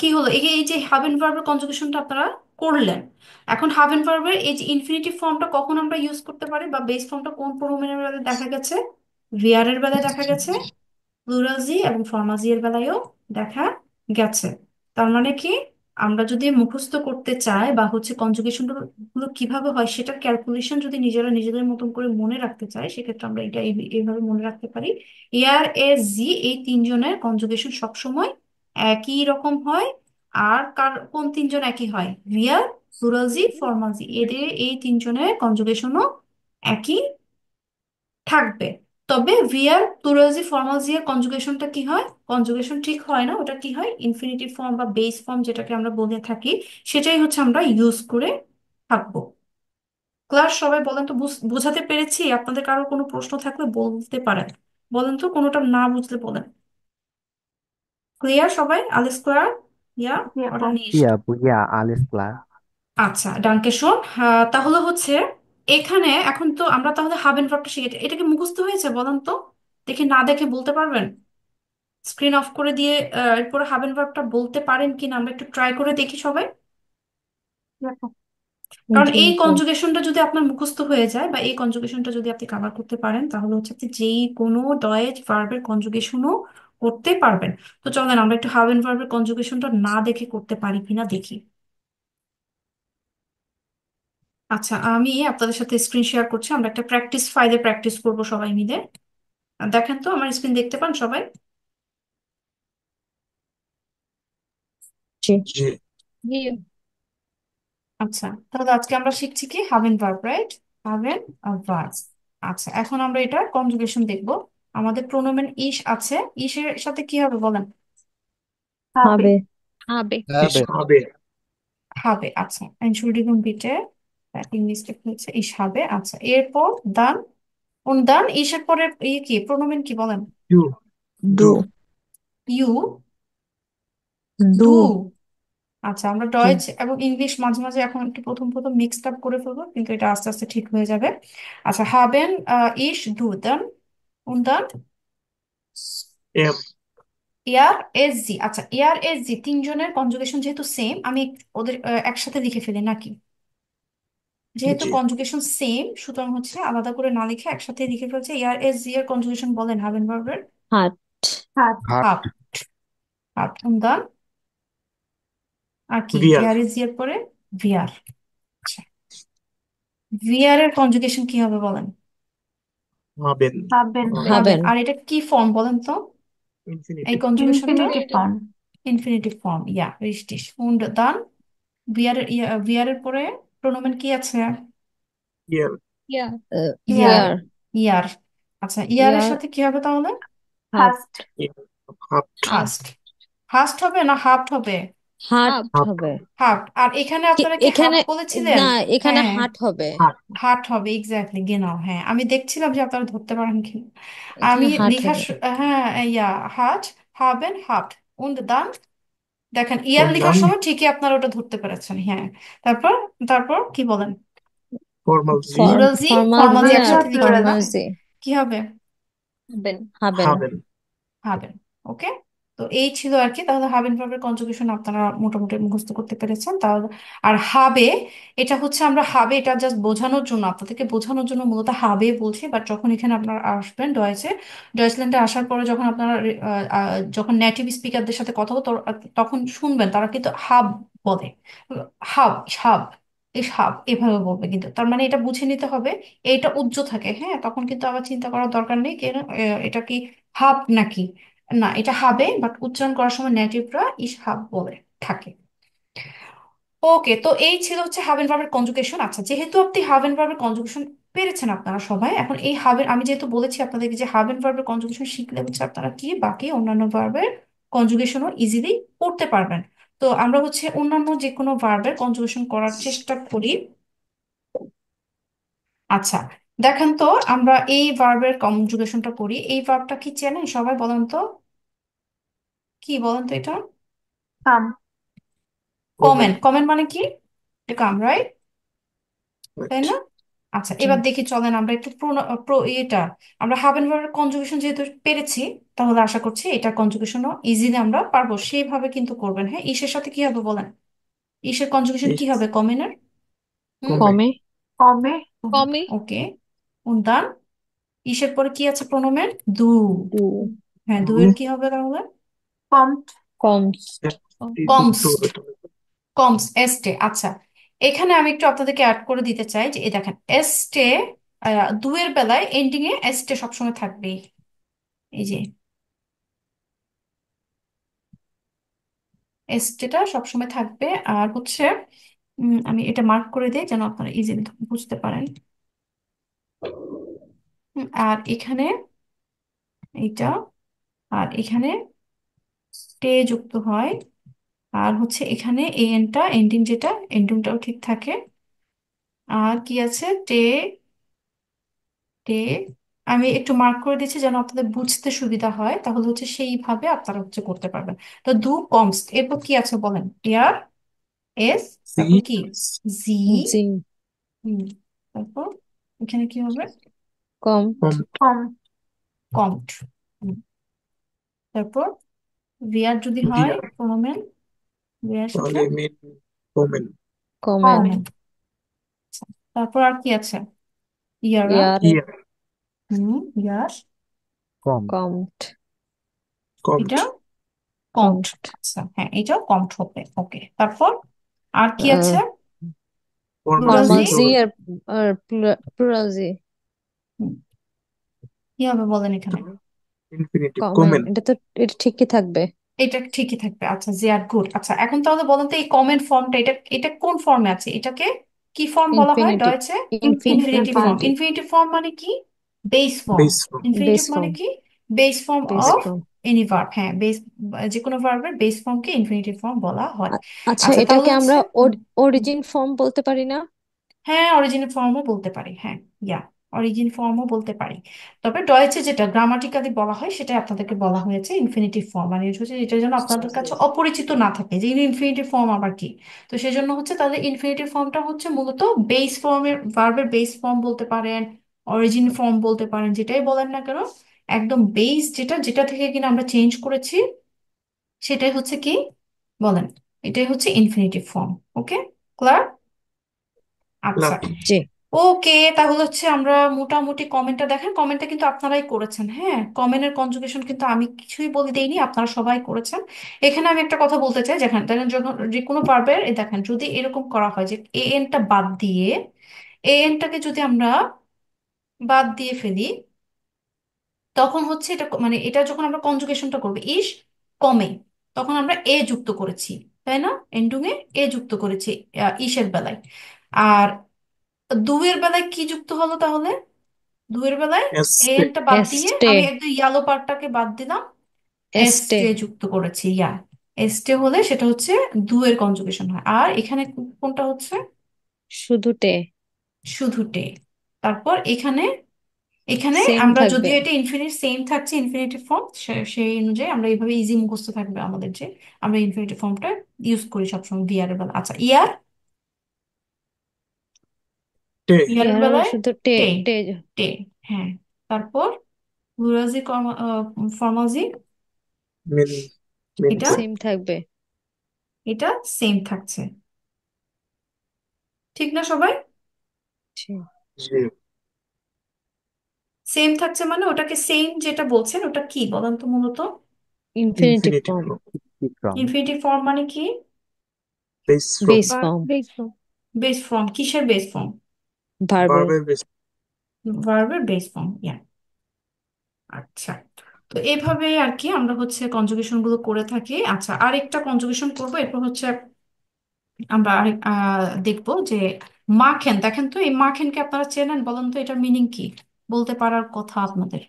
কি হলো, এই যে হাবেন ভার্বের কনজুগেশনটা আপনারা করলেন। এখন হাবেন ভার্বের এই যে ইনফিনিটিভ ফর্মটা কখন আমরা ইউজ করতে পারি, বা বেস ফর্মটা কোন প্রোনোমেনের বেলায় দেখা গেছে, ভিয়ারের বেলায় দেখা গেছে, প্লুরাল জি এবং ফর্মাল জি এর বেলায়ও দেখা গেছে। তার মানে কি, আমরা যদি মুখস্থ করতে চাই বা হচ্ছে কনজুগেশন গুলো কিভাবে হয় সেটার ক্যালকুলেশন যদি নিজেরা নিজেদের মতন করে মনে রাখতে চাই, সেক্ষেত্রে আমরা এটা এইভাবে মনে রাখতে পারি। এয়ার, এস, জি, এই তিনজনের কনজুগেশন সবসময় একই রকম হয়। আর কোন তিনজন একই হয়, রিয়াল, প্লুরাল জি, ফর্মাল জি, এদের এই তিনজনের কনজুগেশনও একই থাকবে। তবে ভিআর, প্লুরাল জি, ফর্মাল জি এর কনজুগেশনটা কি হয়, কনজুগেশন ঠিক হয় না, ওটা কি হয়, ইনফিনিটিভ ফর্ম বা বেস ফর্ম যেটাকে আমরা বলে থাকি, সেটাই হচ্ছে আমরা ইউজ করে থাকবো। ক্লাস, সবাই বলেন তো, বোঝাতে পেরেছি? আপনাদের কারো কোনো প্রশ্ন থাকলে বলতে পারেন। বলেন তো, কোনোটা না বুঝলে বলেন। ক্লিয়ার সবাই? আলিস ক্লিয়ার? ইয়া, জি আপু, ওটা নিশ্ট। Ja, alles klar. আচ্ছা, ডানকে শোন। তাহলে হচ্ছে এখানে এখন তো আমরা তাহলে হাবেন ভার্বটা শিখেছি, এটা কি মুখস্থ হয়েছে বলেন তো, দেখি, না দেখে বলতে পারবেন? স্ক্রিন অফ করে দিয়ে এরপরে হাবেন ভার্বটা বলতে পারেন কিনা আমরা একটু ট্রাই করে দেখি সবাই। জি আপু, কারণ জি এই আপু। কনজুগেশনটা যদি আপনার মুখস্থ হয়ে যায় বা এই কনজুগেশনটা যদি আপনি কাভার করতে পারেন, তাহলে হচ্ছে আপনি যেই কোনো ডয়েজ ভার্বের কনজুগেশনও করতে পারবেন। তো চলেন আমরা একটু হাবেন ভার্বের কনজুগেশনটা না দেখে করতে পারি কিনা দেখি। আচ্ছা, আমি আপনাদের সাথে স্ক্রিন শেয়ার করছি, আমরা একটা প্র্যাকটিস ফাইলে প্র্যাকটিস করব সবাই মিলে। দেখেন তো, আমার স্ক্রিন দেখতে পান সবাই? জি। জি, জি। আচ্ছা, তাহলে আজকে আমরা শিখছি কি, haven verb, right? Haven verb. আচ্ছা, এখন আমরা এটা কনজুগেশন দেখব। আমাদের প্রোনোমেন ইস আছে, ইসের সাথে কি হবে বলেন? হবে, হবে। হবে। ich Habe. habe, হবে। আচ্ছা, এনশুল্ডিগুন বিটে, মিস্টেক হয়েছে, ইস হবে। আচ্ছা, এরপর দান, উন দান, ইসের পরে কি প্রোনোমেন কি বলেন? du, ডু। du, ইউ, ডু। ডু। আচ্ছা, আমরা ডয়েচ এবং ইংলিশ মাঝে মাঝে এখন একটু প্রথম প্রথম মিক্সড আপ করে ফেলবো, কিন্তু এটা আস্তে আস্তে ঠিক হয়ে যাবে। আচ্ছা, হাবেন ইস ডু দেন und dann er, ইয়ার, এস জি। আচ্ছা, ইয়ার, এস জি তিনজনের কনজুগেশন যেহেতু সেম, আমি ওদের একসাথে লিখে ফেলি নাকি? যেহেতু জি, কনজুগেশন সেম, সুতরাং হচ্ছে আলাদা করে না লিখে একসাথে লিখে ফেলছে। ইয়ার, এস জি এর কনজুগেশন বলেন হাবেন ভার্বের। হাট। হাট, Hat. Hub, hub und dann আর কি, wir, ইয়ার, এস জি এর পরে ভিয়ার। আচ্ছা, ভিয়ার এর কনজুগেশন কি হবে বলেন? haben, হাবেন, হাবেন। হাবেন। আর এটা কি ফর্ম বলেন তো, এই infinitive, কনজুগেশনটা? ইনফিনিটিভ ফর্ম, ইনফিনিটিভ ফর্ম, ইয়া, richtig und dann ভিয়ার, ভিয়ার এর পরে প্রোনোমেন কি আছে? er, ইয়া। ইয়ার, ইয়ার, ইয়ার। ইয়ার। আচ্ছা, ইয়ারের ইয়ার। সাথে কি হবে তাহলে? হাট। হাস্ট, er, habt, হাট। হাস্ট। হাস্ট হবে না হাফট হবে? হাট habt, হবে। হাফট। আর এখানে আপনারা কি হাফ এখানে বলেছিলেন? না, এখানে হ্যাঁ, হাট হবে। hat, হাট হবে, এক্স্যাক্টলি, গেনাও। হ্যাঁ, আমি দেখছিলাম যে আপনারা ধরতে পারেন কি। এখানে আমি হাট লিখা হবে। হ্যাঁ, ইয়া, হাট, হাবেন, হাফট und dann, দেখেন ইয়ার und লেখার dann সময় ঠিকই আপনারা ওটা ধরতে পেরেছেন, হ্যাঁ। তারপর, তারপর কি বলেন? formal sie, প্লুরাল জি, ফর্মাল ফর্মাল জি জি ফর্মাল জি আর আর একসাথে লিখবেন প্লুরাল না? জি, ফর্মাল জি। কি হবে? হাবেন। হাবেন। haben, হাবেন। ওকে, তো এই ছিল আর কি। তাহলে হাবেন ভার্বের কনজুগেশন আপনারা মোটামুটি মুখস্থ করতে পেরেছেন তাহলে। আর হাবে, এটা হচ্ছে আমরা হাবে, এটা জাস্ট বোঝানোর জন্য, আপনাদেরকে বোঝানোর জন্য মূলত হাবে বলছি। বাট যখন এখানে আপনারা আসবেন ডয়েচে, ডয়েচল্যান্ডে আসার পরে যখন আপনারা যখন নেটিভ স্পিকারদের সাথে কথা বলতো, তখন শুনবেন তারা কিন্তু হাব বলে, হাব, হাব, ইস হাব এভাবে বলবে, কিন্তু তার মানে এটা বুঝে নিতে হবে এটা উজ্জ্ব থাকে, হ্যাঁ, তখন কিন্তু আবার চিন্তা করার দরকার নেই কেন এটা কি হাব নাকি, না এটা হবে, বাট উচ্চারণ করার সময় নেটিভরা ইস হাব বলে থাকে। ওকে, তো এই ছিল হচ্ছে হাভ এন্ড ভার্বের কনজুগেশন। আচ্ছা, যেহেতু আপনি হাভ এন্ড ভার্বের কনজুগেশন পেরেছেন আপনারা সবাই, এখন এই হাবের আমি যেহেতু বলেছি আপনাদেরকে যে হাভ এন্ড ভার্বের কনজুগেশন শিখলে হচ্ছে আপনারা কি বাকি অন্যান্য ভার্বের কনজুগেশনও ইজিলি করতে পারবেন। তো আমরা হচ্ছে অন্যান্য যে কোনো ভার্বের কনজুগেশন করার চেষ্টা করি। আচ্ছা, দেখেন তো আমরা এই ভার্বের কনজুগেশনটা করি। এই ভার্বটা কি চেনেন সবাই, বলেন তো, কি বলেন তো এটা? কাম। কমেন্ট। comment, কমেন্ট মানে কি? কামরাই, তাই right, না? আচ্ছা, জি। এবার দেখি চলেন আমরা একটু এটা আমরা হাভ এন্ড ভার্বের কনজুগেশন যেহেতু পেরেছি, তাহলে আশা করছি এটা কনজুগেশনও ইজিলি আমরা পারবো। সেইভাবে কিন্তু করবেন, হ্যাঁ। ইসের সাথে কি হবে বলেন? ইসের কনজুগেশন কি হবে is, কমেনের? হুম, comment, কমে। কমে। কমে। ওকে। উন্তান। ইসের পরে কি আছে প্রনোমেন? দু। ডু। হ্যাঁ, দুয়ের do, কি হবে তাহলে? কমট। কমস। কমস। যুক্ত হবে তাহলে। কমস, এস্টে। আচ্ছা, এখানে আমি একটু আপনাদেরকে অ্যাড করে দিতে চাই যে এই দেখেন এস্টে, দুয়ের বেলায় এন্ডিং এ এস্টে সবসময় থাকবে, এই যে এস্টেটা সবসময় থাকবে। আর হচ্ছে আমি এটা মার্ক করে দিই যেন আপনারা ইজিলি বুঝতে পারেন। আর এখানে এইটা, আর এখানে টে যুক্ত হয়, আর হচ্ছে এখানে এনটা এন্ডিং, যেটা এন্ডিংটাও ঠিক থাকে। আর কি আছে? টে, টে। আমি একটু মার্ক করে দিচ্ছি যেন আপনাদের বুঝতে সুবিধা হয়, তাহলে হচ্ছে সেইভাবে আপনারা হচ্ছে করতে পারবেন। তো দু কমস, এরপর কি আছে বলেন? ইয়ার, এস, তারপর See, কি? জি। জি। হুম, তারপর এখানে কি হবে? কমট। com, কম। কমড। তারপর ভিয়ার যদি হয় dear, প্রোনোমেন, ভিয়ার সাথে তাহলে mean, comment, কমেন। কমেন। কমেন। তারপর আর কি আছে? ইয়ারা। ইয়ারে। here, hmm, year. কমট। এটা comment, কমড। কমট। আচ্ছা, হ্যাঁ, এটাও কমড হবে। ওকে, তারপর আর কি আছে? formal প্লুরাল Z জি। ফর্মাল জি হবে, আর আর প্লুরাল জি। হুম, কি হবে বলেন এখানে? infinitive, কমেন, comment, এটা ঠিকই থাকবে। এটা ঠিকই থাকবে। আচ্ছা, জে আর গুড। আচ্ছা, এখন তাহলে বলেন তো এই কমেন্ট ফর্মটা এটা এটা কোন ফর্মে আছে? এটাকে কি ফর্ম বলা হয় infinitive. Deutsche? Infinitive infinitive form. Form. Infinitive. Infinitive form মানে কি? Base form. base form, base infinitive মানে ফর্ম। কি? Base form base of form. Any verb, হ্যাঁ, বেস, যে কোনো ভার্বের বেস ফর্মকে ইনফিনিটিভ ফর্ম বলা হয়। আচ্ছা, আচ্ছা, তাহলে এটাকে হচ্ছে আমরা অরিজিন ফর্ম বলতে পারি না? হ্যাঁ, অরিজিনাল ফর্মও বলতে পারি, হ্যাঁ, ইয়া, অরিজিন ফর্মও বলতে পারি। তবে ডয়েচে যেটা গ্রামাটিক্যালি বলা হয় সেটা আপনাদেরকে বলা হয়েছে ইনফিনিটিভ ফর্ম, মানে হচ্ছে এটা যেন আপনাদের কাছে অপরিচিত না থাকে যে ইনফিনিটিভ ফর্ম আবার কি। তো সেজন্য হচ্ছে তাদের ইনফিনিটিভ ফর্মটা হচ্ছে মূলত বেস ফর্মের, ভার্বের বেস ফর্ম বলতে পারেন, অরিজিন ফর্ম বলতে পারেন, যেটাই বলেন না কেন, একদম বেস যেটা, যেটা থেকে কিনা আমরা চেঞ্জ করেছি, সেটাই হচ্ছে কি বলেন, এটাই হচ্ছে ইনফিনিটিভ ফর্ম। ওকে, ক্লিয়ার? আচ্ছা, love, জি। ওকে, তাহলে হচ্ছে আমরা মোটামুটি কমেন্টটা দেখেন, কমেন্টটা কিন্তু আপনারাই করেছেন, হ্যাঁ, কমেন্টের কনজুগেশন কিন্তু আমি কিছুই বলে দেইনি, আপনারা সবাই করেছেন। এখানে আমি একটা কথা বলতে চাই, দেখেন দেখেন যখন যে কোনো ভার্বের দেখেন যদি এরকম করা হয় যে এ এনটা বাদ দিয়ে, এ এনটাকে যদি আমরা বাদ দিয়ে ফেলি, তখন হচ্ছে এটা মানে এটা যখন আমরা কনজুগেশনটা করবো ইস কমে, তখন আমরা এ যুক্ত করেছি, তাই না? এন্ডুং এ এ যুক্ত করেছি ইসের বেলায়। আর দুয়ের বেলায় কি যুক্ত হলো তাহলে? দুয়ের বেলায় este, এনটা বাদ দিয়ে এস্টে। আমি একদম ইয়েলো পার্টটাকে বাদ দিলাম, এস্টে। এসটে যুক্ত করেছি, ইয়া। এসটে হলে সেটা হচ্ছে দুয়ের কনজুগেশন হয়। আর এখানে কোনটা হচ্ছে? শুধু টে। শুধু টে। তারপর এখানে, এখানে সেম আমরা থাকবে। যদিও এটা ইনফিনিট সেম থাকছে ইনফিনিটিভ ফর্ম, সেই অনুযায়ী আমরা এইভাবে ইজি মুখস্থ থাকবে আমাদের যে আমরা ইনফিনিটিভ ফর্মটা ইউজ করি সবসময় বিয়ার বেলা। আচ্ছা, ইয়ার, te, ইয়ারের ইয়ারও বেলায় শুধু টে। টে, টে। টে, হ্যাঁ। তারপর প্লুরাজি, ফর্মালজি, mean, mean এটা, form, সেম থাকবে। এটা সেম থাকছে, ঠিক না সবাই? জি। zero, সেম থাকছে মানে ওটাকে সেম যেটা বলছেন ওটা কি বলেন তো মূলত? Infinitive infinitive form. form, infinitive form মানে কি? base form, base form. Base form. Base form কিসের বেস ফর্ম? ভার্বের। ভার্বের বেস। ভার্বের বেস ফর্ম, ইয়া। আচ্ছা, তো এইভাবে আর কি আমরা হচ্ছে কনজুগেশন গুলো করে থাকি। আচ্ছা, আরেকটা কনজুগেশন করবো, এরপর হচ্ছে আমরা আরেক দেখবো যে মাখেন। দেখেন তো এই মাখেনকে আপনারা চেনেন? বলেন তো এটার মিনিং কি, বলতে পারার কথা আপনাদের।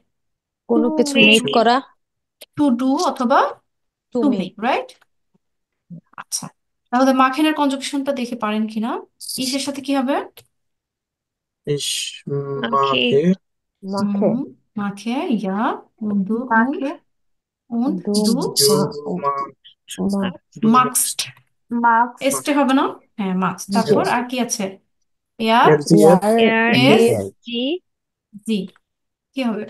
কোনো টু কিছু মেক মেক কিছু করা। টু ডু অথবা to to make. Make, right? আচ্ছা, তাহলে মাখেনের কনজুগেশনটা দেখে পারেন কিনা। ইসের সাথে কি হবে? ইস, মাখে মাকে, মাখে। মাখে, ইয়া। উন্দু উন্ড, মাখে উন্ড ডু দু, ডু, মা মা, মা ডু মাক্সড। মাস্ট, মাস্ট এসতে মাস্ট। হবে না? হ্যাঁ, মাক্সড। তারপর yes আর কি আছে? এয়ার, এর জি এফ, ইয়ার এয়ার এস, ইয়ে জি জি। কি হবে?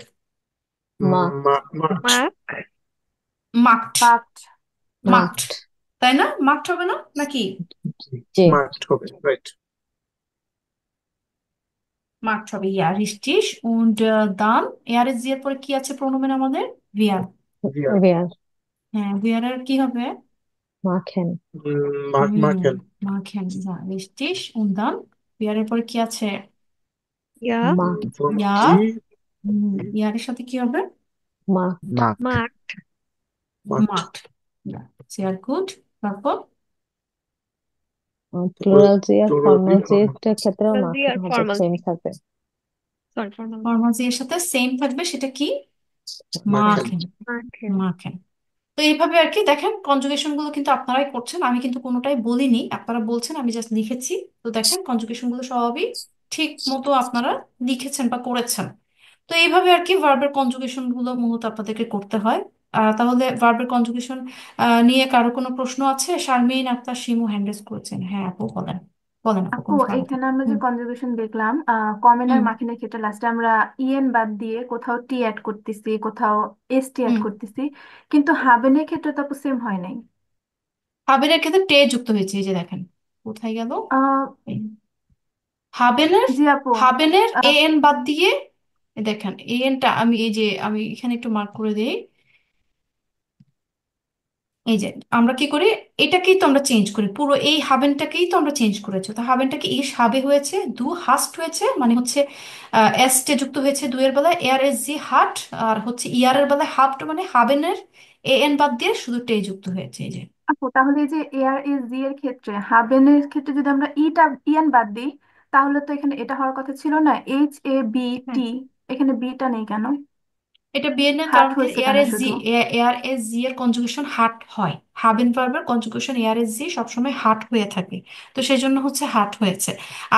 মা মার্চ, মাক মাকড। মাক্ট মাকড, মাখট। তাই না? মাকড হবে না নাকি? যে মার্চ হবে, রাইট। মাকড হবে, ইয়া। রিস্টিস উন্ড দান। এয়ার এস জি এর পরে কি আছে প্রোনোমেন আমাদের? ভিয়ার। ভিয়ার, ওয়ার হ্যাঁ, ভিয়ারের কি হবে? মাখেন। হুম, মাখেন, মাখেন, না। রিস্টিস উন্ড দান, ভিয়ারের পরে কি আছে? ইয়া মা ইয়া। ফর্মাজি, ইয়ারের সাথে কি হবে? মা মাক, মাক মাঠ। মাঠ। Chair, good. তারপর তারপর প্লুরাল জি আর প্লুরাল ফর্মাল জি ফর্মাল, এর ক্ষেত্রেও জি মাখেন আর হবে, ফর্মাল সেম জি থাকবে। সরি ফর্মাল জি ফর্মাল এর সাথে সেম থাকবে, সেটা কি? মাখেন। মাখেন। মাখেন মাখেন। তো এইভাবে আর কি দেখেন, কনজুগেশন গুলো কিন্তু আপনারাই করছেন, আমি কিন্তু কোনোটাই বলিনি, আপনারা বলছেন, আমি জাস্ট লিখেছি। তো দেখেন কনজুগেশন গুলো সবই ঠিক মতো আপনারা লিখেছেন বা করেছেন। তো এইভাবে আর কি ভার্বের কনজুগেশন গুলো মূলত আপনাদেরকে করতে হয়। তাহলে ভার্বের কনজুগেশন নিয়ে কারো কোনো প্রশ্ন আছে? শারমিন আক্তার শিমু হ্যান্ড রেজ করেছেন। হ্যাঁ আপু, বলেন। বলেন আপু, আপু, কোনো সমস্যা এখানে আমরা যে হুম। কনজুগেশন দেখলাম, কমেন আর হুম। মাখিনের ক্ষেত্রে লাস্টে আমরা ইএন বাদ দিয়ে কোথাও টি অ্যাড করতেছি, কোথাও এস টি অ্যাড হুম। করতেছি, কিন্তু হাবেনের ক্ষেত্রে তো আপু সেম হয় নাই। হাবেনের ক্ষেত্রে টে যুক্ত হয়েছে, এই যে দেখেন। কোথায় গেল? আহ, এই। হাবেনের, জি আপু। হাবেনের এ আহ, এন বাদ দিয়ে, এই দেখেন এ এনটা আমি, এই যে আমি এখানে একটু মার্ক করে দিই। এই যে আমরা কি করি, এটাকেই তো আমরা চেঞ্জ করি, পুরো এই হাবেনটাকেই তো আমরা চেঞ্জ করেছি। তো হাবেনটাকে ইস হাবে হয়েছে, দু হাস্ট হয়েছে, মানে হচ্ছে এস টে যুক্ত হয়েছে দুয়ের বেলায়, এয়ার এস জি হাট। আর হচ্ছে ইয়ারের বেলায় হাফট, মানে হাবেনের এ এন বাদ দিয়ে শুধু টে যুক্ত হয়েছে, এই যে। আপু, তাহলে এই যে এআর এস জি এর ক্ষেত্রে, হাবেনের ক্ষেত্রে যদি আমরা ইএন বাদ দিই, তাহলে তো এখানে এটা হওয়ার কথা ছিল না, HABT। হ্যাঁ, এখানে বিটা নেই কেন? এটা বিএন এর হাট কারণ কি? হয়েছে এয়ার কেন এস জি, শুধু? এয়ার এস জি এর কনজুগেশন হার্ট হয়। হাবেন ভার্বের কনজুগেশন এয়ার এস জি সবসময় হার্ট হয়ে থাকে। তো সেই জন্য হচ্ছে হার্ট হয়েছে।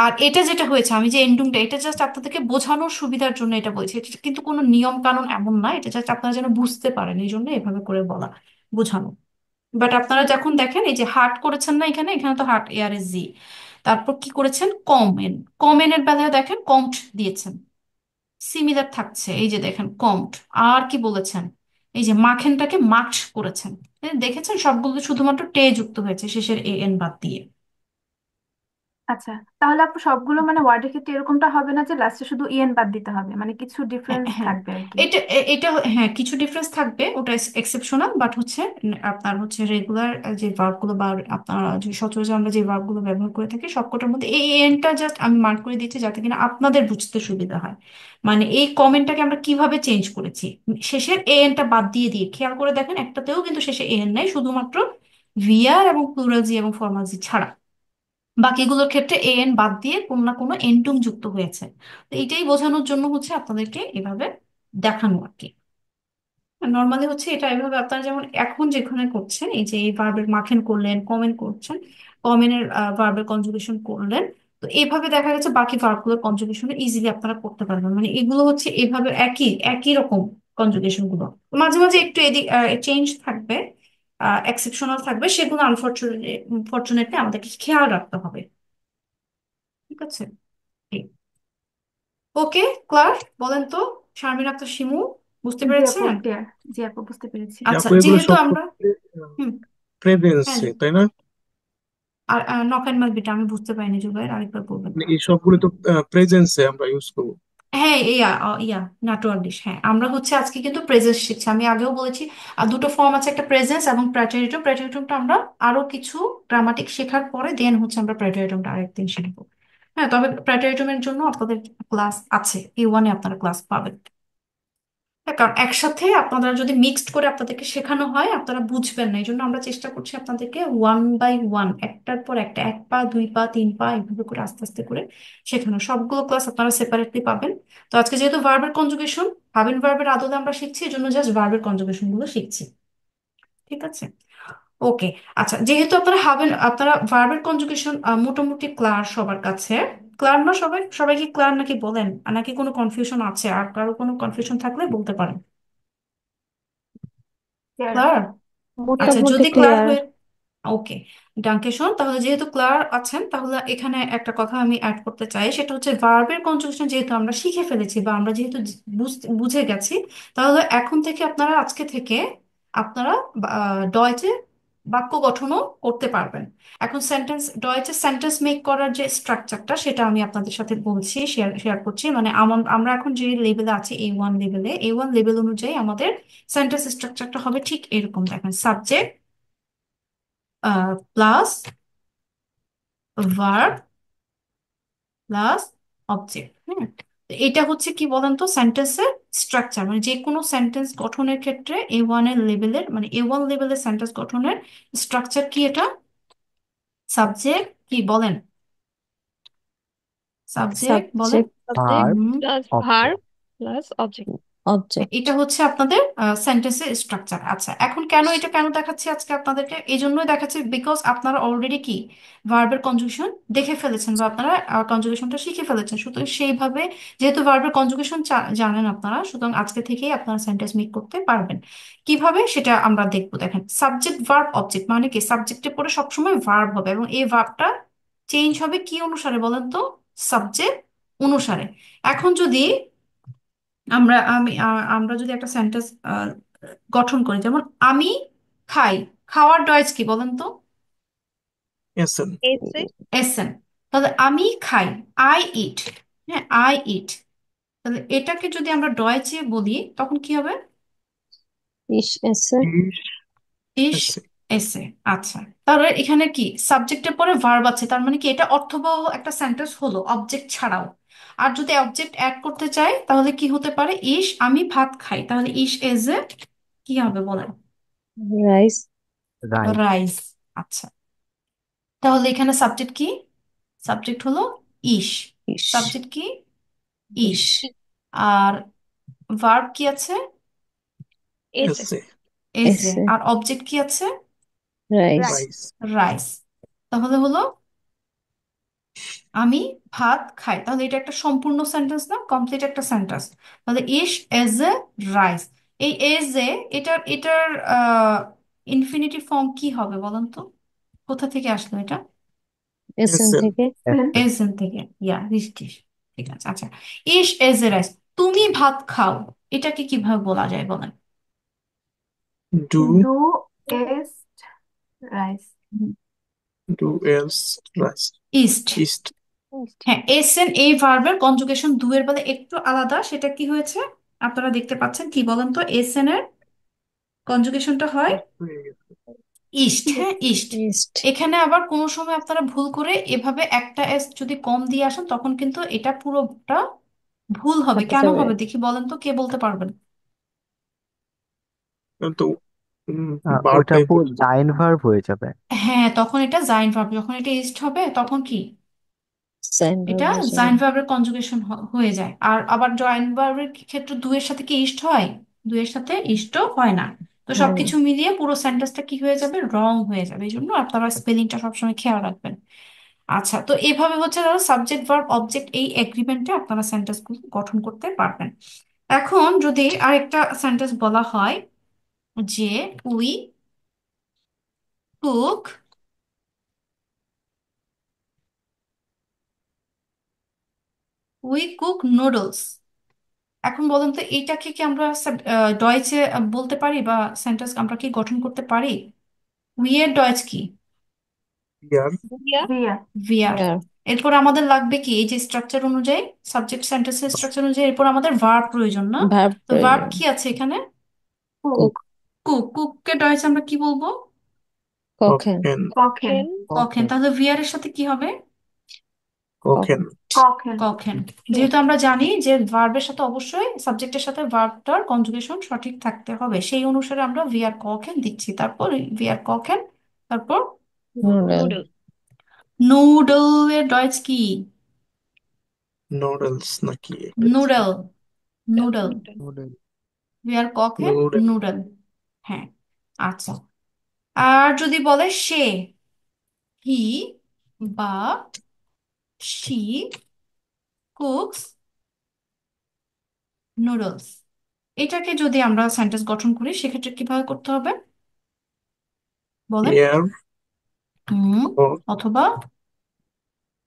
আর এটা যেটা হয়েছে, আমি যে এন্ডিংটা, এটা জাস্ট আপনাদেরকে বোঝানোর সুবিধার জন্য এটা বলছি। এটা কিন্তু কোনো নিয়ম কানুন এমন না, এটা জাস্ট আপনারা যেন বুঝতে পারেন, এই জন্য এভাবে করে বলা, বোঝানো। বাট আপনারা যখন দেখেন এই যে হার্ট করেছেন না, এখানে এখানে তো হার্ট এয়ার এস জি। তারপর কি করেছেন? কমেন। কমেনের বেলায় দেখেন কমট দিয়েছেন, সিমিলার থাকছে, এই যে দেখেন কমড। আর কি বলেছেন? এই যে মাখেনটাকে মাঠ করেছেন। দেখেছেন সবগুলো শুধুমাত্র টে যুক্ত হয়েছে শেষের এ এন বাদ দিয়ে। আচ্ছা, তাহলে আপু সবগুলো মানে ওয়ার্ডের ক্ষেত্রে এরকমটা হবে না যে লাস্টে শুধু ইএন বাদ দিতে হবে, মানে কিছু হ্যাঁ, ডিফারেন্স হ্যাঁ। থাকবে আর কি। এটা হ্যাঁ, কিছু ডিফারেন্স থাকবে, ওটা এক্সেপশনাল। বাট হচ্ছে আপনার হচ্ছে রেগুলার যে ভার্বগুলো বা আপনার যে সচরাচর আমরা যে ভার্বগুলো ব্যবহার করে থাকি সবকটার মধ্যে এই এনটা জাস্ট আমি মার্ক করে দিচ্ছি যাতে কিনা আপনাদের বুঝতে সুবিধা হয়। মানে এই কমেন্টটাকে আমরা কিভাবে চেঞ্জ করেছি, শেষের এ এনটা বাদ দিয়ে দিয়ে খেয়াল করে দেখেন, একটাতেও কিন্তু শেষে এ এন নাই, শুধুমাত্র ভিআর এবং প্লুরালজি এবং ফর্মালজি ছাড়া বাকিগুলোর ক্ষেত্রে এ এন বাদ দিয়ে কোনো না কোনো এন্টুম যুক্ত হয়েছে। তো এইটাই বোঝানোর জন্য হচ্ছে আপনাদেরকে এভাবে দেখানো আর কি। নর্মালি হচ্ছে এটা এভাবে আপনারা যেমন এখন যেখানে করছেন, এই যে এই ভার্বের মাখেন করলেন, কমেন্ট করছেন, কমেনের ভার্বের কনজুগেশন করলেন। তো এইভাবে দেখা গেছে বাকি ভার্বগুলোর কনজুগেশন ইজিলি আপনারা করতে পারবেন। মানে এগুলো হচ্ছে এভাবে একই একই রকম কনজুগেশন গুলো, মাঝে মাঝে একটু এদিক চেঞ্জ থাকবে, এক্সেপশনাল থাকবে, সেগুলো আনফরচুনেটলি আমাদেরকে খেয়াল রাখতে হবে। ঠিক আছে। ওকে, ক্লাস, বলেন তো। শারমিন আক্তার শিমু, বুঝতে জি আপু, পেরেছেন? ক্লিয়ার। জি আপু, বুঝতে পেরেছি। যে আচ্ছা, আপু এগুলো যেহেতু সব আমরা হচ্ছে হুম। হ্যাঁ, প্রেজেন্সে, তাই না? আর নক অ্যান্ড মার্ক বিটা আমি বুঝতে পারিনি, জুবাইর আরেকবার বলবেন। মানে এই সবগুলো তো প্রেজেন্সে আমরা ইউজ করবো। হ্যাঁ, ইয়া ইয়া নাটোয়ালিশ। হ্যাঁ, আমরা হচ্ছে আজকে কিন্তু প্রেজেন্স শিখছি, আমি আগেও বলেছি। আর দুটো ফর্ম আছে, একটা প্রেজেন্স এবং প্রেটারিটম। প্রেটারিটমটা আমরা আরো কিছু গ্রামাটিক শেখার পরে দেন হচ্ছে আমরা প্রেটারিটমটা আরেকদিন শিখবো। হ্যাঁ, তবে প্রেটারিটমের জন্য আপনাদের ক্লাস আছে, A1-এ আপনারা ক্লাস পাবেন। হ্যাঁ, কারণ একসাথে আপনারা যদি মিক্সড করে আপনাদেরকে শেখানো হয় আপনারা বুঝবেন না, এই জন্য আমরা চেষ্টা করছি আপনাদেরকে ওয়ান বাই ওয়ান, একটার পর একটা, এক পা দুই পা তিন পা এইভাবে করে আস্তে আস্তে করে শেখানো। সবগুলো ক্লাস আপনারা সেপারেটলি পাবেন। তো আজকে যেহেতু ভার্বের কনজুগেশন, হাবিন ভার্বের আদলে আমরা শিখছি, এই জন্য জাস্ট ভার্বের কনজুগেশন গুলো শিখছি। ঠিক আছে, ওকে। আচ্ছা, যেহেতু আপনারা হাবেন, আপনারা ভার্বের কনজুগেশন মোটামুটি ক্লার সবার কাছে। ক্লার না সবাই? সবাই কি ক্লার নাকি বলেন? আর নাকি কোনো কনফিউশন আছে? আর কারো কোনো কনফিউশন থাকলে বলতে পারেন। Clear. ক্লার? আচ্ছা, মোটামুটি যদি ক্লার ক্লিয়ার। হয়ে, ওকে, ডাঙ্কে শোন। তাহলে যেহেতু ক্লার আছেন, তাহলে এখানে একটা কথা আমি অ্যাড করতে চাই, সেটা হচ্ছে ভার্বের কনজুগেশন যেহেতু আমরা শিখে ফেলেছি বা আমরা যেহেতু বুঝে গেছি, তাহলে এখন থেকে আপনারা, আজকে থেকে আপনারা ডয়েচে বাক্য গঠনও করতে পারবেন। এখন সেন্টেন্স, ডয়েচে সেন্টেন্স মেক করার যে স্ট্রাকচারটা, সেটা আমি আপনাদের সাথে বলছি, শেয়ার শেয়ার করছি। মানে আমরা এখন যে লেভেলে আছি, A1 লেভেলে, A1 লেভেল অনুযায়ী আমাদের সেন্টেন্স স্ট্রাকচারটা হবে ঠিক এরকম। দেখেন, subject plus verb plus object. হ্যাঁ, তো এটা হচ্ছে কি বলেন তো সেন্টেন্সের স্ট্রাকচার। মানে যে কোনো সেন্টেন্স গঠনের ক্ষেত্রে A1 এর লেভেলের, মানে A1 লেভেলের সেন্টেন্স গঠনের স্ট্রাকচার কি এটা? সাবজেক্ট কি বলেন? সাবজেক্ট বলেন। Subject verb hmm, plus verb object. Plus object. Object. এটা হচ্ছে আপনাদের সেন্টেন্সের স্ট্রাকচার। আচ্ছা, এখন কেন এটা কেন দেখাচ্ছি আজকে আপনাদেরকে? এই জন্যই দেখাচ্ছি বিকজ আপনারা অলরেডি কি ভার্বের কনজুগেশন দেখে ফেলেছেন বা আপনারা কনজুগেশনটা শিখে ফেলেছেন। সুতরাং সেইভাবে যেহেতু ভার্বের কনজুগেশন জানেন আপনারা, সুতরাং আজকে থেকেই আপনারা সেন্টেন্স মেক করতে পারবেন। কিভাবে সেটা আমরা দেখবো। দেখেন, সাবজেক্ট ভার্ব অবজেক্ট মানে কি? সাবজেক্টের পরে সবসময় ভার্ব হবে এবং এই ভার্বটা চেঞ্জ হবে কি অনুসারে বলেন তো? সাবজেক্ট অনুসারে। এখন যদি আমরা যদি একটা সেন্টেন্স গঠন করি, যেমন আমি খাই, খাওয়ার ডয়েজ কি বলেন তো? এসেন। এসে এসেন। তাহলে আমি খাই, আই ইট। হ্যাঁ, আই ইট। তাহলে এটাকে যদি আমরা ডয়েচে বলি তখন কি হবে? ইস এসে। ইস। ইস এসে। এসে। আচ্ছা, তাহলে এখানে কি সাবজেক্টের পরে ভার্ব আছে, তার মানে কি এটা অর্থবহ একটা সেন্টেন্স হলো অবজেক্ট ছাড়াও। আর যদি অবজেক্ট অ্যাড করতে চাই তাহলে কি হতে পারে? ইস আমি ভাত খাই, তাহলে ইস এজ এ কি হবে বলেন? রাইস। রাইস। রাইস। আচ্ছা, তাহলে এখানে সাবজেক্ট কি? সাবজেক্ট হলো ইস। ইস। সাবজেক্ট কি? ইস। ইস। আর ভার্ব কি আছে? এসে এসে। এজে। এসে। আর অবজেক্ট কি আছে? রাইস। রাইট। রাইস। রাইস। তাহলে হলো আমি ভাত খাই। তাহলে এটা একটা সম্পূর্ণ সেন্টেন্স না? কমপ্লিট একটা সেন্টেন্স। তাহলে ইস এজ এ রাইস। এই এজ এ, এটার এটার ইনফিনিটিভ ফর্ম কি হবে বলেন তো? কোথা থেকে আসলো এটা? এসেন এসেন। থেকে। Present. এজেন্ট থেকে, ইয়া রিস্টিস। ঠিক আছে। আচ্ছা, ইস এজ এ রাইস, তুমি ভাত খাও, এটাকে কিভাবে বলা যায় বলেন? ডু। ডু এস্ট রাইস। ডু এস রাইস। ইস্ট। ইস্ট। হ্যাঁ, এসেন এই ভার্বের কনজুগেশন দুয়ের বেলা একটু আলাদা। সেটা কি হয়েছে আপনারা দেখতে পাচ্ছেন, কি বলেন তো? এসেন এর কনজুগেশনটা হয় ইস্ট হয়ে গেছে। ইস্ট। হ্যাঁ, ইস্ট। ইস্ট। এখানে আবার কোনো সময় আপনারা ভুল করে এভাবে একটা এস যদি কম দিয়ে আসেন তখন কিন্তু এটা পুরোটা ভুল হবে। কাটা কেন যাবে। হবে দেখি বলেন তো, কে বলতে পারবেন? তো ওইটা বারটাই পুরো জাইন্ট ভার্ব হয়ে যাবে। হ্যাঁ, তখন এটা জাইন ভার্ব। যখন এটা ইস্ট হবে তখন কি সাইন ভার্ব এটা হয়ে যাবে। জাইন্ট ভার্বের কনজুগেশন হয়ে যায়। আর আবার জয়েন্ট ভার্বের ক্ষেত্রে দুয়ের সাথে কি ইস্ট হয়? দুয়ের সাথে ইস্ট হয় না। তো হয় না। সবকিছু মিলিয়ে পুরো সেন্টেন্সটা কি হয়ে যাবে? রং হয়ে যাবে। এই জন্য আপনারা স্পেলিংটা সবসময় খেয়াল রাখবেন। আচ্ছা, তো এইভাবে হচ্ছে ধরো সাবজেক্ট ভার্ব অবজেক্ট এই এগ্রিমেন্টে আপনারা সেন্টেন্স গঠন করতে পারবেন। এখন যদি আরেকটা সেন্টেন্স বলা হয় যে we cook we cook noodles. এখন বলুন তো এইটাকে কি আমরা ডয়েচে বলতে পারি বা সেন্টেন্স আমরা কি গঠন করতে পারি? উই এর ডয়েচ কি? ইয়ার। দিয়া দিয়া। ভিয়ার। ইয়ার। এরপর আমাদের লাগবে কি, এই যে স্ট্রাকচার অনুযায়ী, সাবজেক্ট সেন্টেন্সের স্ট্রাকচার অনুযায়ী এরপর আমাদের ভার্ব প্রয়োজন না? ভার্ব তো ভার্ব প্রয়োজন। কি আছে এখানে? কুক কুক, কুক। কুককে ডয়েছে আমরা কি বলবো? কখেন, Kochen. কখেন Can. কখেন। তাহলে ভিআর এর সাথে কি হবে? Kochen. কখেন কখেন। Can. যেহেতু আমরা জানি যে ভার্বের সাথে অবশ্যই সাবজেক্টের সাথে ভার্বটার কনজুগেশন সঠিক থাকতে হবে, সেই অনুসারে আমরা ভিআর কখেন দিচ্ছি। তারপর ভিআর কখেন, তারপর নুডল, Noodle. নুডল এর ডয়েজ কি? Noodles নাকি একটা কিছু। নুডল। নুডল। Noodle. নুডল, ভিআর কখেন Noodle. নুডল। হ্যাঁ। আচ্ছা, আর যদি বলে সে, হি বা শি কুকস নুডলস, এটাকে যদি আমরা সেন্টেন্স গঠন করি সেক্ষেত্রে কিভাবে করতে হবে বলেন? Here হুম। cooked অথবা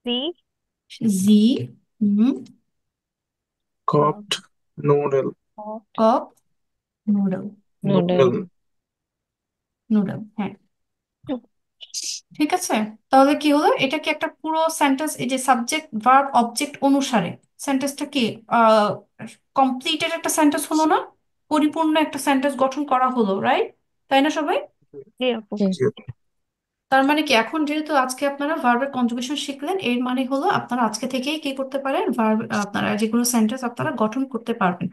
See. জি, হুম, cooked noodle. কক নুডল। Noodle, Noodle. নুডল, হ্যাঁ, ঠিক আছে। তাহলে কি হলো, এটা কি একটা পুরো সেন্টেন্স, এই যে সাবজেক্ট ভার্ব অবজেক্ট অনুসারে সেন্টেন্সটা কি কমপ্লিটেড একটা সেন্টেন্স হলো না? পরিপূর্ণ একটা সেন্টেন্স গঠন করা হলো, রাইট? তাই না সবাই? Yeah. জি, জি। তার মানে কি, এখন যেহেতু আজকে আপনারা ভার্বের কনজুগেশন শিখলেন, এর মানে হলো আপনারা আজকে থেকেই কি করতে পারেন, ভার্ব, আপনারা যে কোনো সেন্টেন্স আপনারা গঠন করতে পারবেন।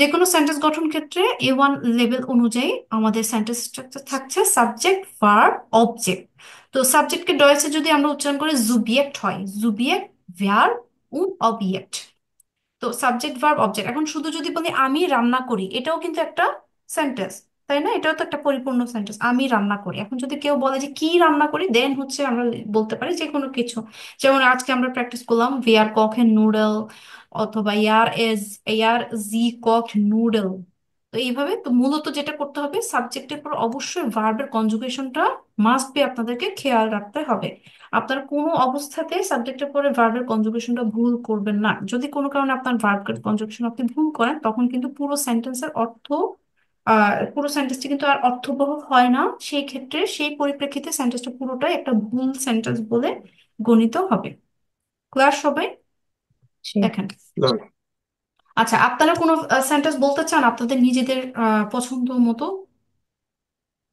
যে কোনো সেন্টেন্স গঠন ক্ষেত্রে A1 লেভেল অনুযায়ী আমাদের সেন্টেন্স স্ট্রাকচার থাকছে সাবজেক্ট ভার্ব অবজেক্ট। তো সাবজেক্টকে ডয়েসে যদি আমরা উচ্চারণ করি জুবিয়েক্ট হয়, জুবিয়েক্ট ভার্ব und অবজেক্ট। তো সাবজেক্ট ভার্ব অবজেক্ট। এখন শুধু যদি বলি আমি রান্না করি, এটাও কিন্তু একটা সেন্টেন্স, তাই না? এটাও তো একটা পরিপূর্ণ সেন্টেন্স, আমি রান্না করি। এখন যদি কেউ বলে যে কি রান্না করি, দেন হচ্ছে আমরা বলতে পারি যে কোনো কিছু। যেমন আজকে আমরা প্র্যাকটিস করলাম wir kochen নুডল, অথবা ইয়ার জি kocht নুডল। তো এইভাবে তো মূলত যেটা করতে হবে, সাবজেক্টের পর অবশ্যই ভার্বের কনজুগেশনটা মাস্ট বি আপনাদেরকে খেয়াল রাখতে হবে। আপনার কোনো অবস্থাতে সাবজেক্টের পরে ভার্বের কনজুগেশনটা ভুল করবেন না। যদি কোনো কারণে আপনার ভার্বের কনজুগেশন আপনি ভুল করেন, তখন কিন্তু পুরো সেন্টেন্সের অর্থ, পুরো সেন্টেন্সটি কিন্তু আর অর্থবহ হয় না। সেই ক্ষেত্রে সেই পরিপ্রেক্ষিতে সেন্টেন্সটা পুরোটাই একটা ভুল সেন্টেন্স বলে গণিত হবে। ক্লিয়ার সবাই? জি। দেখেন, Done. আচ্ছা, আপনারা কোনো সেন্টেন্স বলতে চান আপনাদের নিজেদের পছন্দ মতো,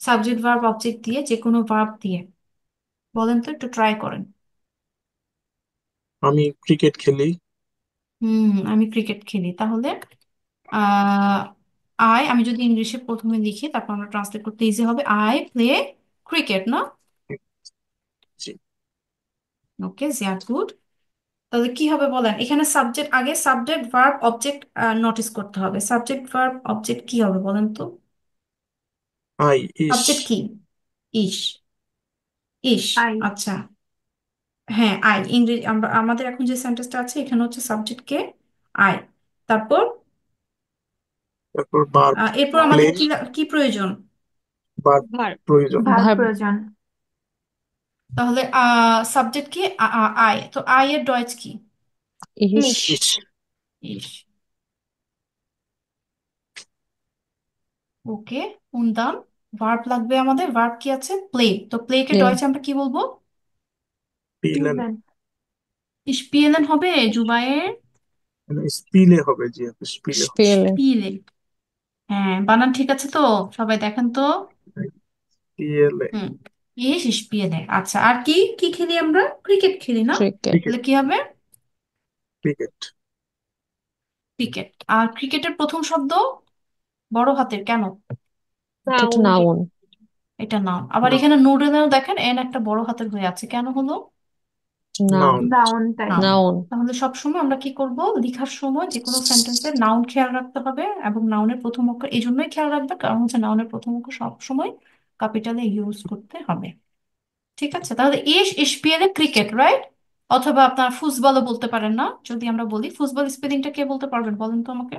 সাবজেক্ট ভার্ব অবজেক্ট দিয়ে, যে কোনো ভার্ব দিয়ে বলেন তো, একটু ট্রাই করেন। আমি ক্রিকেট খেলি। আমি ক্রিকেট খেলি। তাহলে আহ আমি যদি ইংলিশে প্রথমে লিখি, তারপর আমরা ট্রান্সলেট করতে ইজি হবে। আই প্লে ক্রিকেট, না? জি। ওকে, জিয়া গুড। তাহলে কি হবে বলেন, এখানে সাবজেক্ট আগে, সাবজেক্ট ভার্ব অবজেক্ট নোটিস করতে হবে। সাবজেক্ট ভার্ব অবজেক্ট কি হবে বলেন তো? I is. সাবজেক্ট কি? ইস। ইস। আই আচ্ছা, হ্যাঁ, আই। ইংরেজি আমরা, আমাদের এখন যে সেন্টেন্সটা আছে এখানে হচ্ছে সাবজেক্ট কে? আই। তারপর তারপর ভার্ব এরপর প্লে। আমাদের কি কি প্রয়োজন? Verb Verb. প্রয়োজন। ভার্ব ভার্ব, প্রয়োজন তাহলে সাবজেক্ট কি? আই। তো আই এর ডয়েজ কি? ইস, ইস ইস। ইস। ওকে, উন্দান। ভার্ব লাগবে আমাদের, ভার্ব কি আছে? প্লে। তো প্লে কে প্লে, ডয়েচে আমরা কি বলবো? পিলেন। স্পিলেন স্পিএলএন হবে জুবায়ের? স্পিলে হবে, জি স্পিলে হবে। স্পেলে, স্পিলে। হ্যাঁ, বানান ঠিক আছে তো? সবাই দেখেন তো। পিএলএ। হুম, ইস স্পিএলএ। আচ্ছা, আর কি কি খেলি আমরা? ক্রিকেট খেলি না? Cricket, cricket. তাহলে কি হবে? ক্রিকেট। ক্রিকেট। আর ক্রিকেটের প্রথম শব্দ বড় হাতের কেন? এটা Noun. নাউন, এটা নাম। আবার নাউন। এখানে নুডলেও দেখেন এন একটা বড় হাতের হয়ে আছে, কেন হলো? Noun, noun. নাউন তাই নাউন। নাউন, তাহলে সবসময় আমরা কি করব, লেখার সময় যে কোনো সেন্টেন্সের নাউন খেয়াল রাখতে হবে, এবং নাউনের প্রথম অক্ষর এই জন্যই খেয়াল রাখবে কারণ হচ্ছে নাউনের প্রথম অক্ষর সবসময় ক্যাপিটালে ইউজ করতে হবে। ঠিক আছে, তাহলে ইসপিএলে ক্রিকেট, রাইট? অথবা আপনার ফুটবলও বলতে পারেন না? যদি আমরা বলি ফুটবল, স্পেলিংটা কে বলতে পারবেন বলেন তো আমাকে?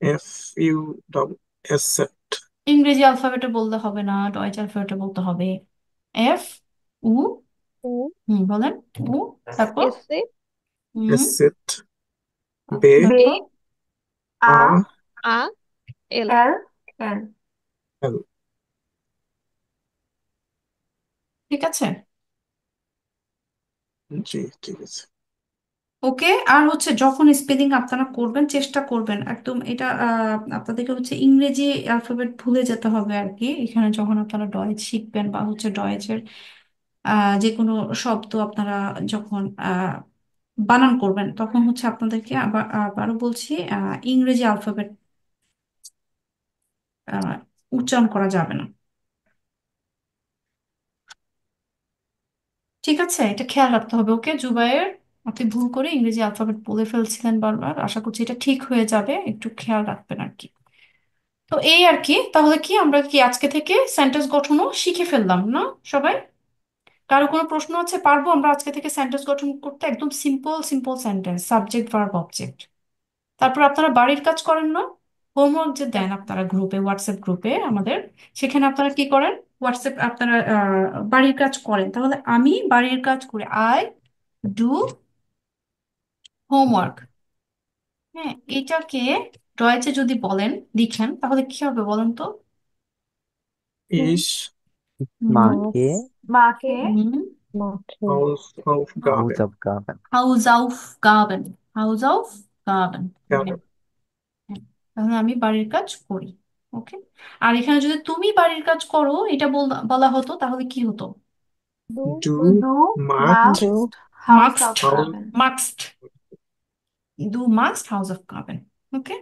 F U double S set. ইংরেজি অ্যালফাবেটে বলতে হবে না, ডয়েচ অ্যালফাবেটে বলতে হবে। এফ উ, U. বলেন। উ, তারপর S. A. Hmm, S set. বে। বে তারপর আ আ। A. L. এল এল এল। ঠিক আছে। জি, ঠিক আছে। ওকে। আর হচ্ছে যখন স্পেলিং আপনারা করবেন চেষ্টা করবেন একদম এটা আপনাদেরকে হচ্ছে ইংরেজি অ্যালফাবেট ভুলে যেতে হবে আর কি, এখানে যখন আপনারা ডয়েজ শিখবেন বা হচ্ছে ডয়েজের যে কোনো শব্দ আপনারা যখন বানান করবেন তখন হচ্ছে আপনাদেরকে আবারও বলছি ইংরেজি অ্যালফাবেট উচ্চারণ করা যাবে না। ঠিক আছে, এটা খেয়াল রাখতে হবে। ওকে জুবায়ের, আপনি ভুল করে ইংরেজি অ্যালফাবেট বলে ফেলছিলেন বারবার, আশা করছি এটা ঠিক হয়ে যাবে, একটু খেয়াল রাখবেন আর কি। তো এই আর কি, তাহলে কি আমরা কি আজকে থেকে সেন্টেন্স গঠনও শিখে ফেললাম না সবাই? কারো কোনো প্রশ্ন আছে? পারবো আমরা আজকে থেকে সেন্টেন্স গঠন করতে? একদম simple simple sentence, subject verb object. তারপর আপনারা বাড়ির কাজ করেন না? হোমওয়ার্ক যে দেন আপনারা গ্রুপে, হোয়াটসঅ্যাপ গ্রুপে আমাদের, সেখানে আপনারা কি করেন? হোয়াটসঅ্যাপ আপনারা বাড়ির কাজ করেন, তাহলে আমি বাড়ির কাজ করি, আই ডু হোমওয়ার্ক। হ্যাঁ, এটাকে ডয়েচে যদি বলেন লিখেন তাহলে কি হবে বলেন তো? ইস মাকে মাকে মাকে Hausaufgaben Hausaufgaben. হাউজাউফগাবেন, হাউজাউফগাবেন। Gaben. তাহলে আমি বাড়ির কাজ করি। ওকে। আর এখানে যদি তুমি বাড়ির কাজ করো এটা বলা হতো তাহলে কি হতো? ডু Du machst মাস্ট হাউস মাক্সড, Haus aufgaben। মাক্সড, দু মাক্সড হাউজাউফগাবেন। ওকে।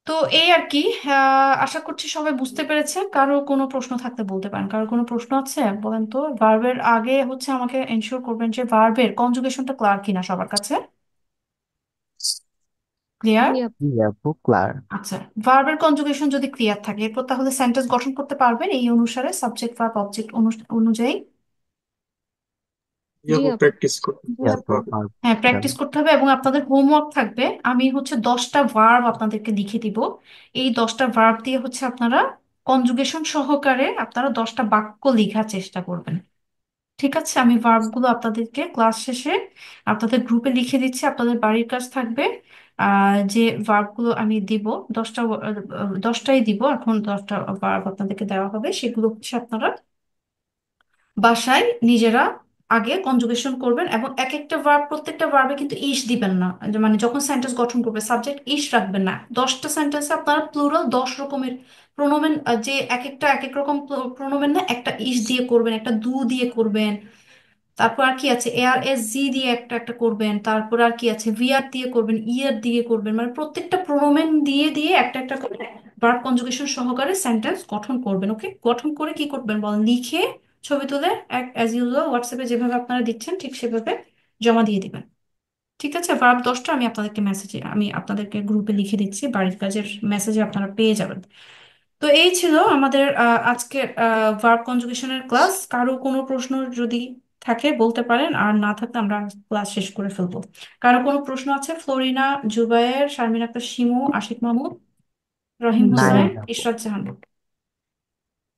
তো এই আর কি, আশা করছি সবাই বুঝতে পেরেছে। কারো কোনো প্রশ্ন থাকতে বলতে পারেন। কারো কোনো প্রশ্ন আছে বলেন তো? ভার্বের আগে হচ্ছে আমাকে এনশিওর করবেন যে ভার্বের কনজুগেশনটা ক্লিয়ার কিনা সবার কাছে। ক্লিয়ার? জি আপু। আপু ক্লার। আচ্ছা, ভার্বের কনজুগেশন যদি ক্লিয়ার থাকে এরপর তাহলে সেন্টেন্স গঠন করতে পারবেন এই অনুসারে, সাবজেক্ট ভার্ব অবজেক্ট অনুযায়ী। জি Jawohl, আপু। Practice করতে আপু হবে। পারবো হ্যাঁ, যাবে। প্র্যাকটিস করতে হবে এবং আপনাদের হোমওয়ার্ক থাকবে। আমি হচ্ছে 10টা ভার্ব আপনাদেরকে লিখে দিব। এই 10টা ভার্ব দিয়ে হচ্ছে আপনারা কনজুগেশন সহকারে আপনারা 10টা বাক্য লেখার চেষ্টা করবেন। ঠিক আছে, আমি ভার্বগুলো আপনাদেরকে ক্লাস শেষে আপনাদের গ্রুপে লিখে দিচ্ছি, আপনাদের বাড়ির কাজ থাকবে। যে ভার্বগুলো আমি দিব 10টা, 10টাই দিব এখন, 10টা ভার্ব আপনাদেরকে দেওয়া হবে, সেগুলো হচ্ছে আপনারা বাসায় নিজেরা আগে কনজুগেশন করবেন এবং এক একটা ভার্ব, প্রত্যেকটা ভার্বে কিন্তু ইস দিবেন না, মানে যখন সেন্টেন্স গঠন করবে সাবজেক্ট ইস রাখবেন না। 10টা সেন্টেন্সে আপনারা প্লুরাল 10 রকমের প্রোনোমেন, যে এক একটা এক এক রকম প্রোনোমেন না, একটা ইস দিয়ে করবেন, একটা দু দিয়ে করবেন, তারপর আর কি আছে এআর এস জি দিয়ে একটা একটা করবেন, তারপর আর কি আছে ভিআর দিয়ে করবেন, ইয়ার দিয়ে করবেন, মানে প্রত্যেকটা প্রোনোমেন দিয়ে দিয়ে একটা একটা করে ভার্ব কনজুগেশন সহকারে সেন্টেন্স গঠন করবেন। ওকে, গঠন করে কি করবেন বলেন? লিখে ছবি তুলে অ্যাজ ইউজুয়াল হোয়াটসঅ্যাপে যেভাবে আপনারা দিচ্ছেন ঠিক সেভাবে জমা দিয়ে দিবেন। ঠিক আছে, ভার্ব 10টা আমি আপনাদেরকে মেসেজে, আমি আপনাদেরকে গ্রুপে লিখে দিচ্ছি, বাড়ির কাজের মেসেজে আপনারা পেয়ে যাবেন। তো এই ছিল আমাদের আজকের ভার্ব কনজুগেশনের ক্লাস। কারো কোনো প্রশ্ন যদি থাকে বলতে পারেন, আর না থাকলে আমরা ক্লাস শেষ করে ফেলবো। কারো কোনো প্রশ্ন আছে? ফ্লোরিনা, জুবায়ের, শারমিন আক্তার শিমু, আশিক মাহমুদ, রহিম নাই হোসেন, আপু। ইশরাত জাহান।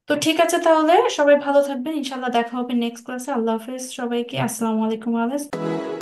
তো ঠিক আছে, তাহলে সবাই ভালো থাকবেন, ইনশাল্লাহ দেখা হবে নেক্সট ক্লাসে। আল্লাহ হাফেজ সবাইকে, আসসালামু আলাইকুম আলাইকুম।